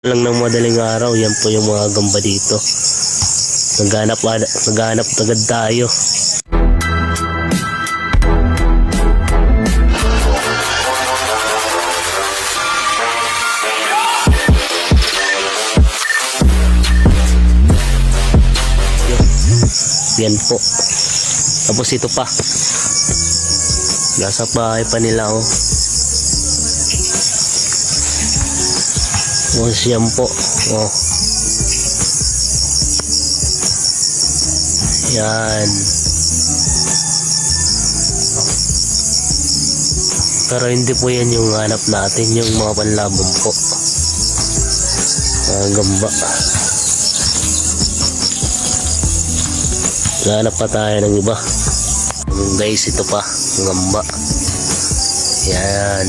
lang ng madaling araw, yan po yung mga gamba dito. Naghanap agad tayo. Yan po. Tapos ito pa. Nasa bahay pa nila oh. Tapos yan po. Oh. Yan. Pero hindi po yan yung hanap natin, yung mga panlabong po. Gamba. Hanap pa tayo ng iba. Guys, ito pa, gamba. Yan.